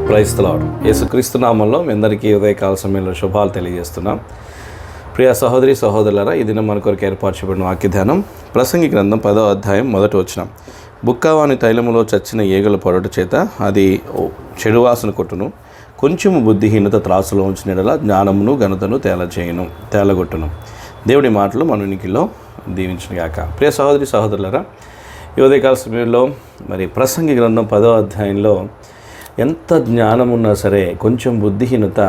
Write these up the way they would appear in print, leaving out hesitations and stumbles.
Praise the lord. యేసుక్రీస్తు నామంలో మీ అందరికీ ఉదయకాల సమయంలో శుభాలు తెలియజేస్తున్నాం. ప్రియ సహోదరి సహోదరులారా, ఈ దినం మన కొరకు ఏర్పాటు చేయబడిన వాక్య ధ్యానం ప్రసంగి గ్రంథం 10వ అధ్యాయం 1వ వచనం. బుక్కవాని తైలములో చచ్చిన ఈగల పొరట చేత అది చెడు వాసన కొట్టును, కొంచెము బుద్ధిహీనత త్రాసులో ఉంచిన యెడల జ్ఞానమును ఘనతను తేలగొట్టును. దేవుడి మాటలు మన ఉనికిలో దీవించునుగాక. ప్రియ సహోదరి సహోదరులారా, ఈ ఉదయకాల సమయంలో మరి ప్రసంగి గ్రంథం 10వ అధ్యాయంలో ఎంత జ్ఞానం ఉన్నా సరే కొంచెం బుద్ధిహీనత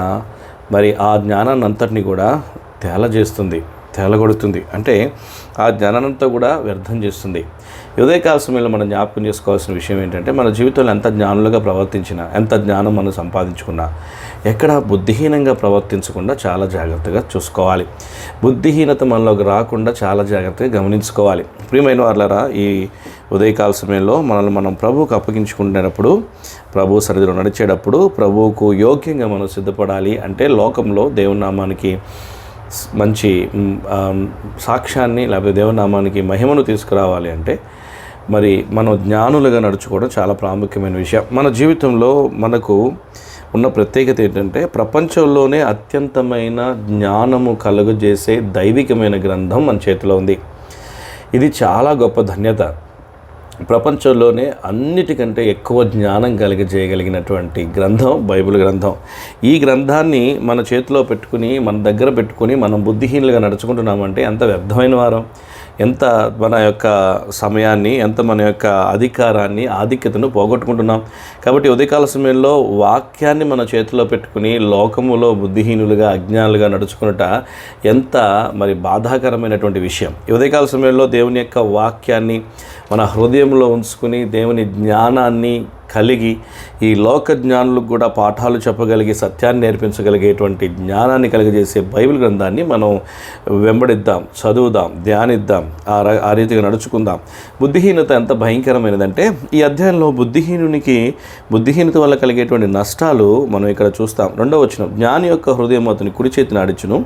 మరి ఆ జ్ఞానాన్ని అంతటిని కూడా తేలగొడుతుంది. అంటే ఆ జ్ఞానాన్నంతా కూడా వ్యర్థం చేస్తుంది. ఉదయకాల సమయంలో మనం జ్ఞాపకం చేసుకోవాల్సిన విషయం ఏంటంటే, మన జీవితంలో ఎంత జ్ఞానులుగా ప్రవర్తించినా, ఎంత జ్ఞానం మనం సంపాదించుకున్నా, ఎక్కడ బుద్ధిహీనంగా ప్రవర్తించకుండా చాలా జాగ్రత్తగా చూసుకోవాలి. బుద్ధిహీనత మనలోకి రాకుండా చాలా జాగ్రత్తగా గమనించుకోవాలి. ప్రియమైన వారులారా, ఈ ఉదయకాల సమయంలో మనల్ని మనం ప్రభువుకు అప్పగించుకునేటప్పుడు, ప్రభు సన్నిధిలో నడిచేటప్పుడు, ప్రభువుకు యోగ్యంగా మనం సిద్ధపడాలి. అంటే లోకంలో దేవుని నామానికి మంచి సాక్ష్యాన్ని లేకపోతే దేవునామానికి మహిమను తీసుకురావాలి అంటే మరి మనం జ్ఞానులుగా నడుచుకోవడం చాలా ప్రాముఖ్యమైన విషయం. మన జీవితంలో మనకు ఉన్న ప్రత్యేకత ఏంటంటే, ప్రపంచంలోనే అత్యంతమైన జ్ఞానము కలుగజేసే దైవికమైన గ్రంథం మన చేతిలో ఉంది. ఇది చాలా గొప్ప ధన్యత. ప్రపంచంలోనే అన్నిటికంటే ఎక్కువ జ్ఞానం కలిగజేయగలిగినటువంటి గ్రంథం బైబిల్ గ్రంథం. ఈ గ్రంథాన్ని మన చేతిలో పెట్టుకుని, మన దగ్గర పెట్టుకుని మనం బుద్ధిహీనులుగా నడుచుకుంటున్నామంటే ఎంత వ్యర్థమైన వారం, ఎంత మన యొక్క సమయాన్ని, ఎంత మన యొక్క అధికారాన్ని, ఆధిక్యతను పోగొట్టుకుంటున్నాం. కాబట్టి ఉదయకాల సమయంలో వాక్యాన్ని మన చేతిలో పెట్టుకుని లోకములో బుద్ధిహీనులుగా అజ్ఞానులుగా నడుచుకున్నట ఎంత మరి బాధాకరమైనటువంటి విషయం. ఉదయకాల సమయంలో దేవుని యొక్క వాక్యాన్ని మన హృదయంలో ఉంచుకుని, దేవుని జ్ఞానాన్ని కలిగి, ఈ లోక జ్ఞానులకు కూడా పాఠాలు చెప్పగలిగి సత్యాన్ని నేర్పించగలిగేటువంటి జ్ఞానాన్ని కలిగజేసే బైబిల్ గ్రంథాన్ని మనం వెంబడిద్దాం, చదువుదాం, ధ్యానిద్దాం, ఆ రీతిగా నడుచుకుందాం. బుద్ధిహీనత ఎంత భయంకరమైనదంటే, ఈ అధ్యాయంలో బుద్ధిహీనత వల్ల కలిగేటువంటి నష్టాలు మనం ఇక్కడ చూస్తాం. 2వ వచనం, జ్ఞాని యొక్క హృదయం అతని కుడి చేతిని ఆడించును,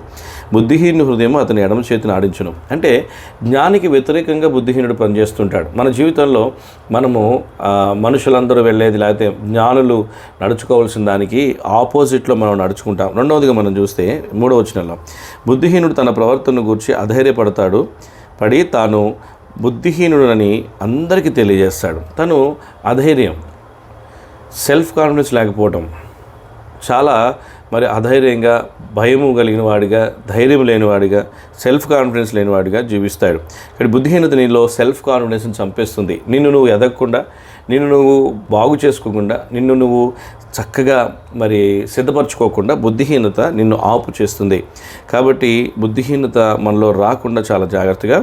బుద్ధిహీనుని హృదయం అతని ఎడమ చేతిని ఆడించును. అంటే జ్ఞానికి వ్యతిరేకంగా బుద్ధిహీనుడు పనిచేస్తుంటాడు. మన జీవితంలో మనము మనుషులందరూ వెళ్ళేది, లేకపోతే జ్ఞానులు నడుచుకోవాల్సిన దానికి ఆపోజిట్లో మనం నడుచుకుంటాం. 2వదిగా మనం చూస్తే 3వ వచనంలో, బుద్ధిహీనుడు తన ప్రవర్తనను గురించి పడి తాను బుద్ధిహీనుడని అందరికీ తెలియజేస్తాడు. తను అధైర్యం, సెల్ఫ్ కాన్ఫిడెన్స్ లేకపోవటం, చాలా మరి అధైర్యంగా, భయము కలిగిన వాడిగా, ధైర్యం లేనివాడిగా, సెల్ఫ్ కాన్ఫిడెన్స్ లేనివాడిగా జీవిస్తాడు. ఇక్కడ బుద్ధిహీనత నీలో సెల్ఫ్ కాన్ఫిడెన్స్ని చంపేస్తుంది. నిన్ను నువ్వు ఎదగకుండా, నిన్ను నువ్వు బాగు చేసుకోకుండా, నిన్ను నువ్వు చక్కగా మరి సిద్ధపరచుకోకుండా బుద్ధిహీనత నిన్ను ఆపు చేస్తుంది. కాబట్టి బుద్ధిహీనత మనలో రాకుండా చాలా జాగ్రత్తగా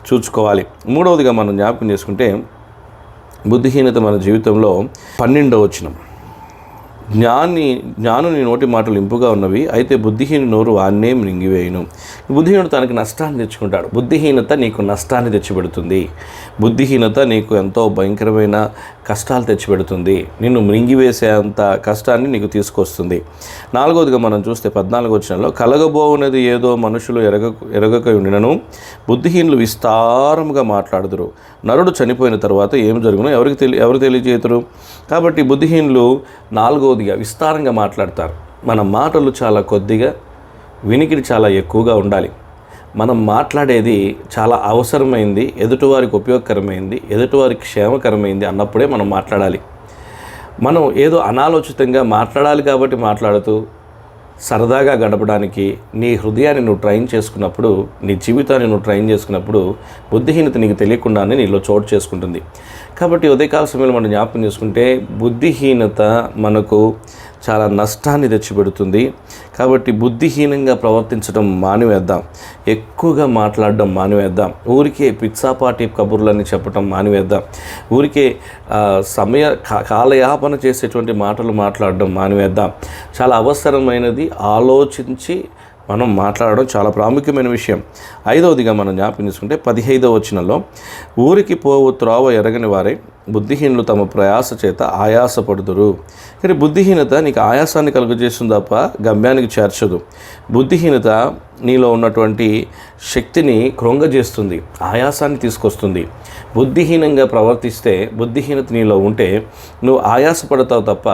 చూసుకోవాలి. 3వదిగా మనం జ్ఞాపకం చేసుకుంటే, బుద్ధిహీనత మన జీవితంలో 12వ వచనం, జ్ఞానుని నోటి మాటలు ఇంపుగా ఉన్నవి, అయితే బుద్ధిహీను నోరు వాన్నే మృంగివేయును. బుద్ధిహీనుడు తనకు నష్టాన్ని తెచ్చుకుంటాడు. బుద్ధిహీనత నీకు నష్టాన్ని తెచ్చిపెడుతుంది. బుద్ధిహీనత నీకు ఎంతో భయంకరమైన కష్టాలు తెచ్చిపెడుతుంది. నిన్ను మృంగివేసేంత కష్టాన్ని నీకు తీసుకొస్తుంది. 4వదిగా మనం చూస్తే 14వ వచనంలో, కలగబోవున్నది ఏదో మనుషులు ఎరగక ఉండినను బుద్ధిహీనులు విస్తారముగా మాట్లాడుదురు. నరుడు చనిపోయిన తర్వాత ఏం జరుగునో ఎవరు తెలియజేతురు. కాబట్టి బుద్ధిహీనులు 4వదిగా విస్తారంగా మాట్లాడతారు. మన మాటలు చాలా కొద్దిగా, వినికిడి చాలా ఎక్కువగా ఉండాలి. మనం మాట్లాడేది చాలా అవసరమైంది, ఎదుటివారికి ఉపయోగకరమైంది, ఎదుటివారికి క్షేమకరమైంది అన్నప్పుడే మనం మాట్లాడాలి. మనం ఏదో అనాలోచితంగా మాట్లాడాలి కాబట్టి మాట్లాడుతూ సరదాగా గడపడానికి నీ హృదయాన్ని నువ్వు ట్రైన్ చేసుకున్నప్పుడు, నీ జీవితాన్ని నువ్వు ట్రైన్ చేసుకున్నప్పుడు బుద్ధిహీనత నీకు తెలియకుండానే నీలో చోటు చేసుకుంటుంది. కాబట్టి ఉదయకాల సమయంలో మనం జ్ఞాపకం చేసుకుంటే, బుద్ధిహీనత మనకు చాలా నష్టాన్ని తెచ్చిపెడుతుంది. కాబట్టి బుద్ధిహీనంగా ప్రవర్తించడం మానివేద్దాం, ఎక్కువగా మాట్లాడడం మానివేద్దాం, ఊరికే పిచ్చాపాటి కబుర్లని చెప్పడం మానివేద్దాం, ఊరికే కాలయాపన చేసేటువంటి మాటలు మాట్లాడడం మానివేద్దాం. చాలా అవసరమైనది ఆలోచించి మనం మాట్లాడడం చాలా ప్రాముఖ్యమైన విషయం. 5వదిగా మనం జ్ఞాపకం చేసుకుంటే 15వ వచనంలో, ఊరికి పోవు త్రోవ ఎరగని వారే బుద్ధిహీనులు తమ ప్రయాస చేత ఆయాసపడుదురు. కానీ బుద్ధిహీనత నీకు ఆయాసాన్ని కలుగజేస్తుంది తప్ప గమ్యానికి చేర్చదు. బుద్ధిహీనత నీలో ఉన్నటువంటి శక్తిని కృంగజేస్తుంది, ఆయాసాన్ని తీసుకొస్తుంది. బుద్ధిహీనంగా ప్రవర్తిస్తే, బుద్ధిహీనత నీలో ఉంటే నువ్వు ఆయాసపడతావు తప్ప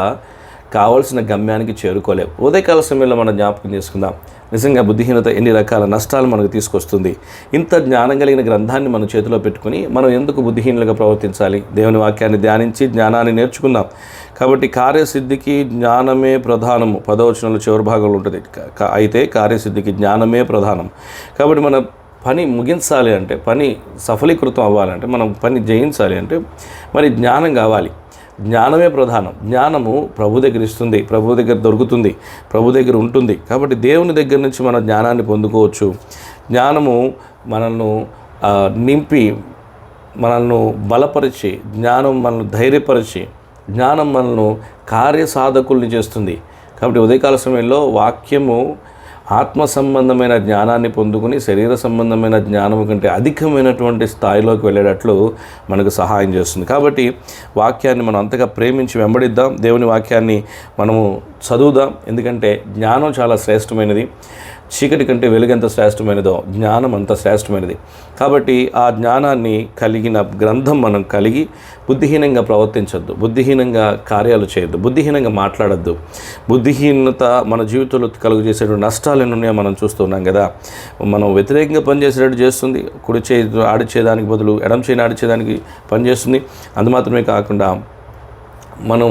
కావాల్సిన గమ్యానికి చేరుకోలేవు. ఉదయకాల సమయంలో మనం జ్ఞాపకం చేసుకుందాం. నిజంగా బుద్ధిహీనత ఎన్ని రకాల నష్టాలు మనకు తీసుకొస్తుంది. ఇంత జ్ఞానం కలిగిన గ్రంథాన్ని మన చేతిలో పెట్టుకుని మనం ఎందుకు బుద్ధిహీనులుగా ప్రవర్తించాలి? దేవుని వాక్యాన్ని ధ్యానించి జ్ఞానాన్ని నేర్చుకుందాం. కాబట్టి కార్యసిద్ధికి జ్ఞానమే ప్రధానము. 10వ వచనంలో చివరి భాగంలో ఉంటుంది. అయితే కార్యసిద్ధికి జ్ఞానమే ప్రధానం. కాబట్టి మన పని ముగించాలి అంటే, పని సఫలీకృతం అవ్వాలంటే, మనం పని జయించాలి అంటే మరి జ్ఞానం కావాలి. జ్ఞానమే ప్రధానం. జ్ఞానము ప్రభు దగ్గర ఇస్తుంది, ప్రభు దగ్గర దొరుకుతుంది, ప్రభు దగ్గర ఉంటుంది. కాబట్టి దేవుని దగ్గర నుంచి మన జ్ఞానాన్ని పొందుకోవచ్చు. జ్ఞానము మనల్ని నింపి, మనల్ని బలపరిచి, జ్ఞానం మనల్ని ధైర్యపరిచి, జ్ఞానం మనల్ని కార్యసాధకుల్ని చేస్తుంది. కాబట్టి ఉదయకాల సమయంలో వాక్యము ఆత్మ సంబంధమైన జ్ఞానాన్ని పొందుకుని శరీర సంబంధమైన జ్ఞానం కంటే అధికమైనటువంటి స్థాయిలోకి వెళ్ళేటట్లు మనకు సహాయం చేస్తుంది. కాబట్టి వాక్యాన్ని మనం అంతగా ప్రేమించి వెంబడిద్దాం. దేవుని వాక్యాన్ని మనము చదువుదాం. ఎందుకంటే జ్ఞానం చాలా శ్రేష్టమైనది. చీకటి కంటే వెలుగు ఎంత శ్రేష్టమైనదో జ్ఞానం అంత శ్రేష్టమైనది. కాబట్టి ఆ జ్ఞానాన్ని కలిగిన గ్రంథం మనం కలిగి బుద్ధిహీనంగా ప్రవర్తించొద్దు, బుద్ధిహీనంగా కార్యాలు చేయొద్దు, బుద్ధిహీనంగా మాట్లాడద్దు. బుద్ధిహీనత మన జీవితంలో కలుగజేసేటువంటి నష్టాలు ఎన్ని ఉన్నాయో మనం చూస్తున్నాం కదా. మనం వ్యతిరేకంగా పనిచేసేటట్టు చేస్తుంది. కుడి చేయి ఆడిచేదానికి బదులు ఎడమ చేయిని ఆడిచేదానికి పనిచేస్తుంది. అది మాత్రమే కాకుండా మనం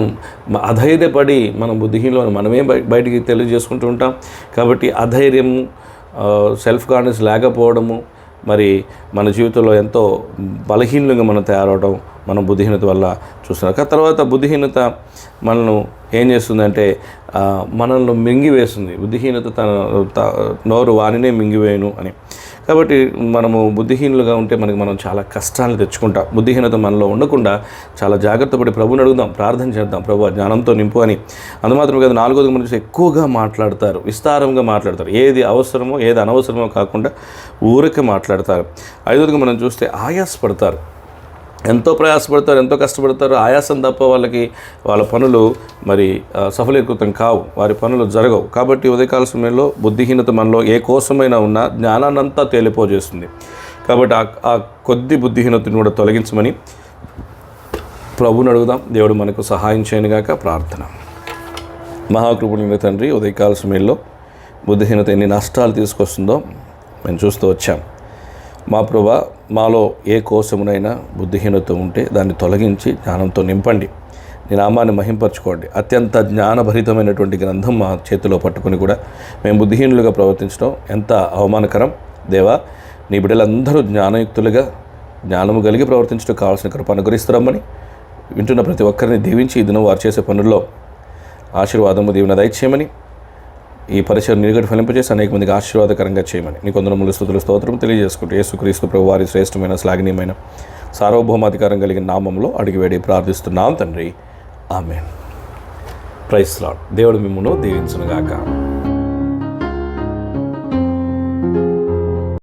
అధైర్యపడి మనం బుద్ధిహీనులను మనమే బయటికి తెలియజేసుకుంటూ ఉంటాం. కాబట్టి అధైర్యము, సెల్ఫ్ కాన్ఫిడెన్స్ లేకపోవడము, మరి మన జీవితంలో ఎంతో బలహీనంగా మనం తయారవడం మనం బుద్ధిహీనత వల్ల చూస్తున్నాం. తర్వాత బుద్ధిహీనత మనల్ని ఏం చేస్తుందంటే మనల్ని మింగివేస్తుంది. బుద్ధిహీనత తన నోరు వానినే మింగివేయను అని. కాబట్టి మనము బుద్ధిహీనులుగా ఉంటే మనం చాలా కష్టాలను తెచ్చుకుంటాం. బుద్ధిహీనత మనలో ఉండకుండా చాలా జాగ్రత్త పడి ప్రభువుని అడుగుదాం, ప్రార్థన చేద్దాం, ప్రభు జ్ఞానంతో నింపు అని. అందుమాత్రం కదా, 4వది మనం ఎక్కువగా మాట్లాడతారు, విస్తారంగా మాట్లాడతారు. ఏది అవసరమో ఏది అనవసరమో కాకుండా ఊరికే మాట్లాడతారు. 5వదిగా మనం చూస్తే ఆయాసపడతారు. ఎంతో ప్రయాసపడతారు, ఎంతో కష్టపడతారు. ఆయాసం తప్ప వాళ్ళ పనులు మరి సఫలీకృతం కావు, వారి పనులు జరగవు. కాబట్టి ఉదయకాల సమయంలో బుద్ధిహీనత మనలో ఏ కోసమైనా ఉన్నా జ్ఞానాన్నంతా తేలిపోజేస్తుంది. కాబట్టి ఆ కొద్ది బుద్ధిహీనతను కూడా తొలగించమని ప్రభువుని అడుగుదాం. దేవుడు మనకు సహాయం చేయనుగాక. ప్రార్థన. మహాకృపణులైన తండ్రి, ఉదయకాల సమయంలో బుద్ధిహీనత ఎన్ని నష్టాలు తీసుకొస్తుందో మేము చూస్తూ వచ్చాం. మా ప్రభువా, మాలో ఏ కోసమునైనా బుద్ధిహీనత ఉంటే దాన్ని తొలగించి జ్ఞానంతో నింపండి. నీ నామాన్ని మహింపరచుకోండి. అత్యంత జ్ఞానభరితమైనటువంటి గ్రంథం మా చేతిలో పట్టుకుని కూడా మేము బుద్ధిహీనులుగా ప్రవర్తించడం ఎంత అవమానకరం. దేవా, నీ బిడ్డలందరూ జ్ఞానయుక్తులుగా, జ్ఞానము కలిగి ప్రవర్తించడం కావాల్సిన కృప అనుగ్రహిస్తారమ్మని వింటున్న ప్రతి ఒక్కరిని దీవించి ఈ దినం వారు చేసే పనుల్లో ఆశీర్వాదము దీవెన దయచేయమని, ఈ పరిచయం నిలుగడి ఫలింపజేసి అనేక మందికి ఆశీర్వాదకరంగా చేయమని నీ కొందరు స్తుతులు స్తోత్రం తెలియజేసుకుంటూ యేసుక్రీస్తు ప్రభు వారి శ్రేష్టమైన శ్లాఘనీయమైన సార్వభౌమాధికారం కలిగిన నామంలో అడిగి వేడి ప్రార్థిస్తున్నాం తండ్రి. ఆమేన్. Praise Lord. దేవుడు మిమ్మును దీవించునుగాక.